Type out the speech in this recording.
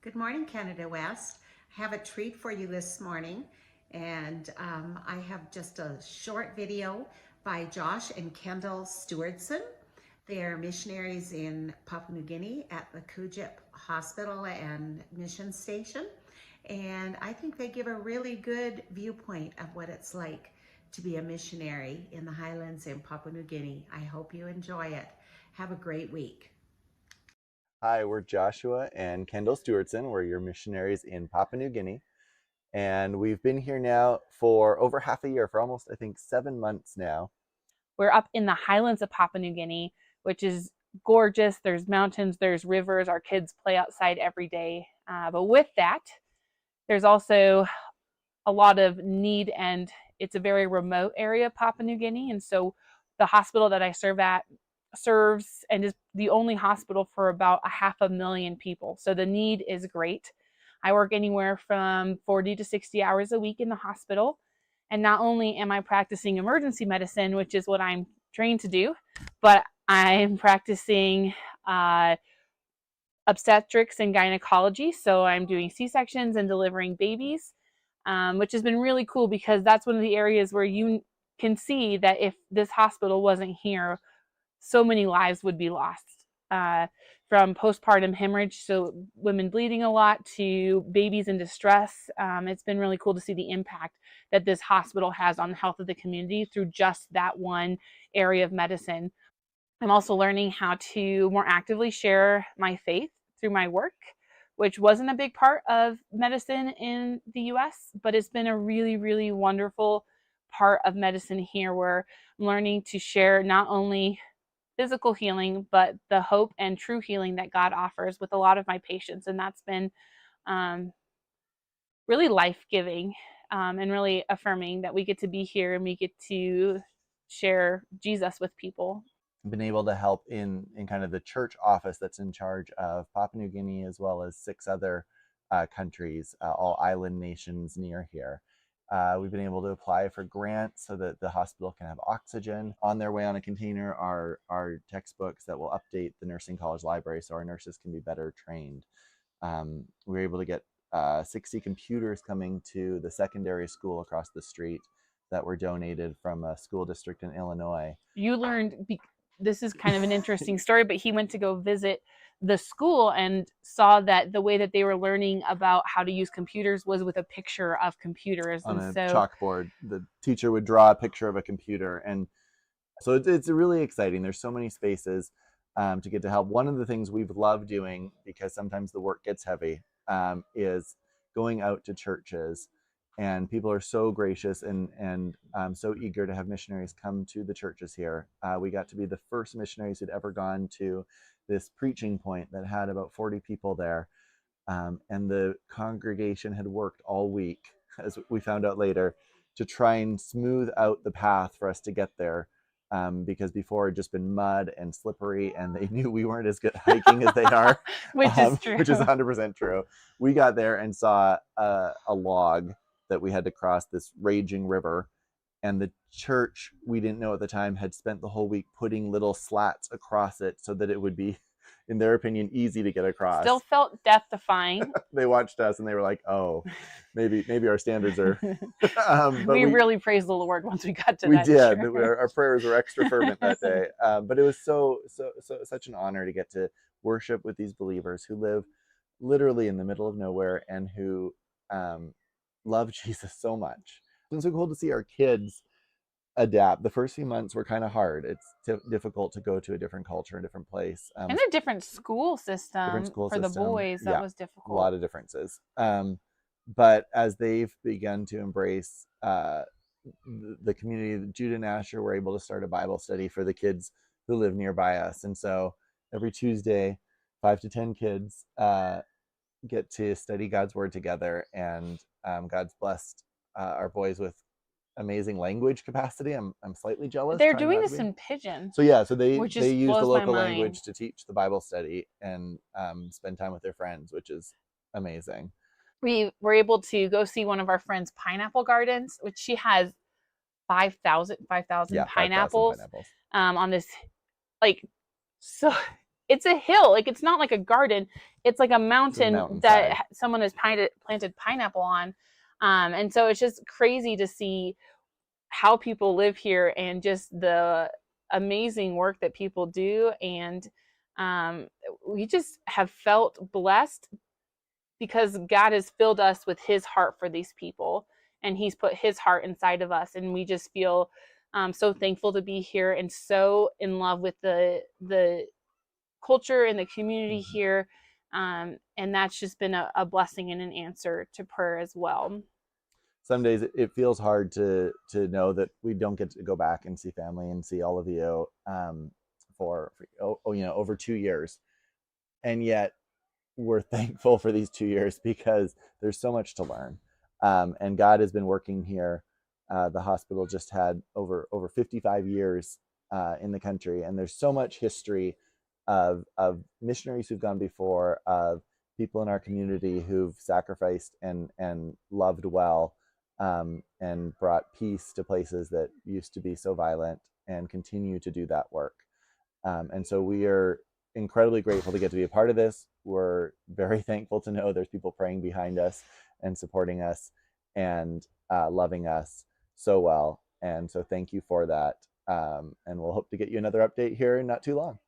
Good morning, Canada West. I have a treat for you this morning, and I have just a short video by Josh and Kendall Stewardson. They are missionaries in Papua New Guinea at the Kujip Hospital and Mission Station, and I think they give a really good viewpoint of what it's like to be a missionary in the Highlands in Papua New Guinea. I hope you enjoy it. Have a great week. Hi, we're Joshua and Kendall Stewardsson. We're your missionaries in Papua New Guinea. And we've been here now for over half a year, for almost, I think, 7 months now. We're up in the Highlands of Papua New Guinea, which is gorgeous. There's mountains, there's rivers. Our kids play outside every day. But with that, there's also a lot of need, and it's a very remote area of Papua New Guinea. And so the hospital that I serves and is the only hospital for about 500,000 people. So the need is great. I work anywhere from 40 to 60 hours a week in the hospital. And not only am I practicing emergency medicine, which is what I'm trained to do, but I'm practicing obstetrics and gynecology. So I'm doing C-sections and delivering babies, which has been really cool because that's one of the areas where you can see that if this hospital wasn't here, so many lives would be lost. From postpartum hemorrhage, so women bleeding a lot, to babies in distress. It's been really cool to see the impact that this hospital has on the health of the community through just that one area of medicine. I'm also learning how to more actively share my faith through my work, which wasn't a big part of medicine in the US, but it's been a really, really wonderful part of medicine here, where I'm learning to share not only physical healing, but the hope and true healing that God offers with a lot of my patients. And that's been really life-giving and really affirming that we get to be here and we get to share Jesus with people. Been able to help in kind of the church office that's in charge of Papua New Guinea, as well as 6 other countries, all island nations near here. We've been able to apply for grants so that the hospital can have oxygen. On their way on a container are textbooks that will update the nursing college library so our nurses can be better trained. We were able to get 60 computers coming to the secondary school across the street that were donated from a school district in Illinois. You learned, this is kind of an interesting story, but he went to go visit the school and saw that the way that they were learning about how to use computers was with a picture of computers. On And a so chalkboard, the teacher would draw a picture of a computer, and so it's really exciting. There's so many spaces to get to help. One of the things we've loved doing, because sometimes the work gets heavy, is going out to churches, and people are so gracious and so eager to have missionaries come to the churches here. We got to be the first missionaries who'd ever gone to this preaching point that had about 40 people there, and the congregation had worked all week, as we found out later, to try and smooth out the path for us to get there, because before it had just been mud and slippery, and they knew we weren't as good at hiking as they are. which is true. Which is 100% true. We got there and saw a log that we had to cross this raging river, and the church, we didn't know at the time, had spent the whole week putting little slats across it so that it would be, in their opinion, easy to get across. Still felt death defying. They watched us and they were like, "Oh, maybe our standards are." We really praised the Lord once we got to we that. did. Our prayers were extra fervent that day. But it was such an honor to get to worship with these believers who live literally in the middle of nowhere and who love Jesus so much. It's so cool to see our kids adapt. The first few months were kind of hard. It's difficult to go to a different culture, a different place, and a different school system for the boys. That was difficult. A lot of differences. But as they've begun to embrace the community, Judah and Asher were able to start a Bible study for the kids who live nearby us. And so every Tuesday, 5 to 10 kids get to study God's word together, and God's blessed our boys with amazing language capacity. I'm slightly jealous. They're doing this in Pidgin. So yeah, so they use the blows my local mind. language to teach the Bible study and spend time with their friends, which is amazing. We were able to go see one of our friends' pineapple gardens, which she has 5,000 pineapples, 5,000 pineapples on this, like, so it's a hill. Like, it's not like a garden. It's like a mountain mountainside. that someone has planted pineapple on. And so it's just crazy to see how people live here and just the amazing work that people do. And we just have felt blessed because God has filled us with his heart for these people, and he's put his heart inside of us. And we just feel so thankful to be here and so in love with the culture and the community here. And that's just been a blessing and an answer to prayer as well. Some days it feels hard to know that we don't get to go back and see family and see all of you for over 2 years, and yet we're thankful for these 2 years because there's so much to learn, and God has been working here. The hospital just had over 55 years in the country, and there's so much history of missionaries who've gone before, of people in our community who've sacrificed and loved well, and brought peace to places that used to be so violent, and continue to do that work. And so we are incredibly grateful to get to be a part of this. We're very thankful to know there's people praying behind us and supporting us and loving us so well. And so thank you for that. And we'll hope to get you another update here in not too long.